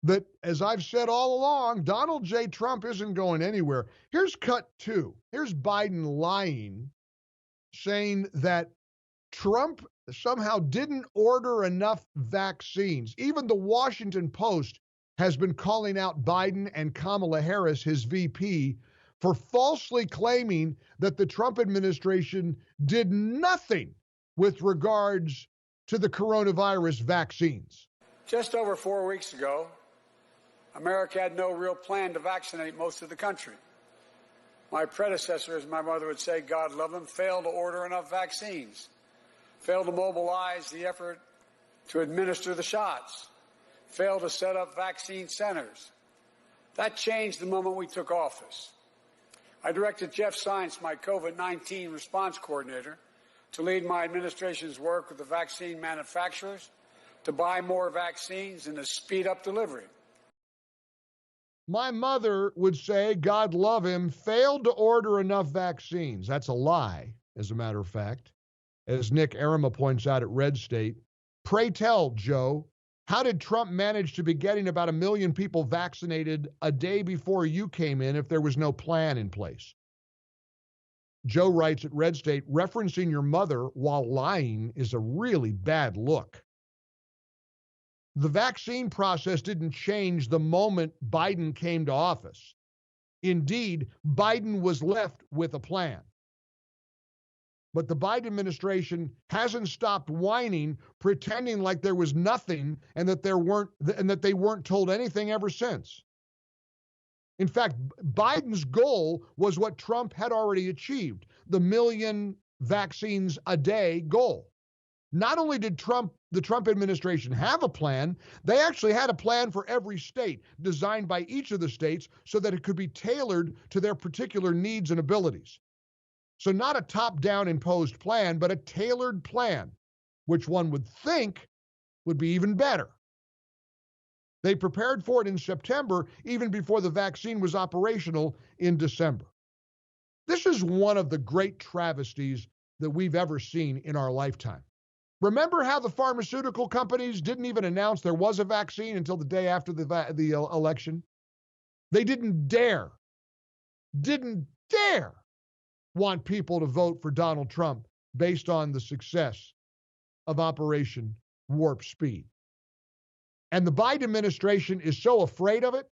that, as I've said all along, Donald J. Trump isn't going anywhere. Here's cut two. Here's Biden lying, saying that Trump somehow didn't order enough vaccines. Even the Washington Post has been calling out Biden and Kamala Harris, his VP, for falsely claiming that the Trump administration did nothing with regards to the coronavirus vaccines. Just over 4 weeks ago, America had no real plan to vaccinate most of the country. My predecessor, as my mother would say, God love him, failed to order enough vaccines, failed to mobilize the effort to administer the shots, failed to set up vaccine centers. That changed the moment we took office. I directed Jeff Zients, my COVID-19 response coordinator, to lead my administration's work with the vaccine manufacturers to buy more vaccines and to speed up delivery. My mother would say, God love him, failed to order enough vaccines. That's a lie, as a matter of fact. As Nick Arima points out at Red State, pray tell, Joe, how did Trump manage to be getting about 1 million people vaccinated a day before you came in if there was no plan in place? Joe writes at Red State, referencing your mother while lying is a really bad look. The vaccine process didn't change the moment Biden came to office. Indeed, Biden was left with a plan. But the Biden administration hasn't stopped whining, pretending like there was nothing and that they weren't told anything ever since. In fact, Biden's goal was what Trump had already achieved, the 1 million vaccines a day goal. Not only did the Trump administration have a plan, they actually had a plan for every state, designed by each of the states so that it could be tailored to their particular needs and abilities. So not a top-down imposed plan, but a tailored plan, which one would think would be even better. They prepared for it in September, even before the vaccine was operational in December. This is one of the great travesties that we've ever seen in our lifetime. Remember how the pharmaceutical companies didn't even announce there was a vaccine until the day after the election? They didn't dare want people to vote for Donald Trump based on the success of Operation Warp Speed. And the Biden administration is so afraid of it,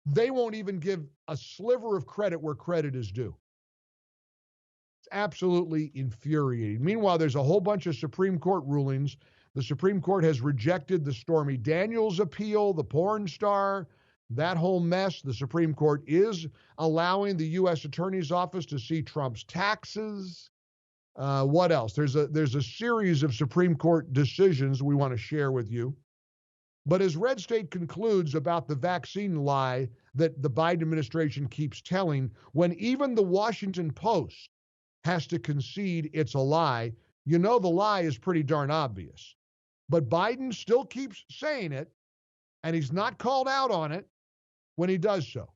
they won't even give a sliver of credit where credit is due. It's absolutely infuriating. Meanwhile, there's a whole bunch of Supreme Court rulings. The Supreme Court has rejected the Stormy Daniels appeal, the porn star, that whole mess. The Supreme Court is allowing the U.S. Attorney's Office to see Trump's taxes. What else? There's a series of Supreme Court decisions we want to share with you. But as Red State concludes about the vaccine lie that the Biden administration keeps telling, when even the Washington Post has to concede it's a lie, you know the lie is pretty darn obvious. But Biden still keeps saying it, and he's not called out on it when he does so.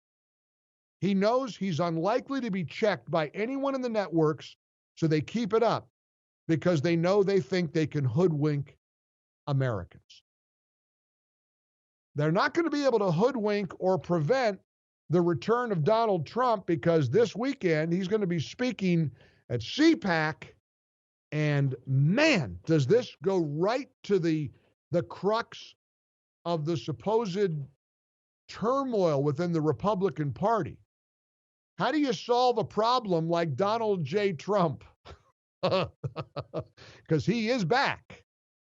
He knows he's unlikely to be checked by anyone in the networks, so they keep it up because they know they think they can hoodwink Americans. They're not going to be able to hoodwink or prevent the return of Donald Trump because this weekend he's going to be speaking at CPAC, and man, does this go right to the crux of the supposed turmoil within the Republican Party. How do you solve a problem like Donald J. Trump? Because he is back.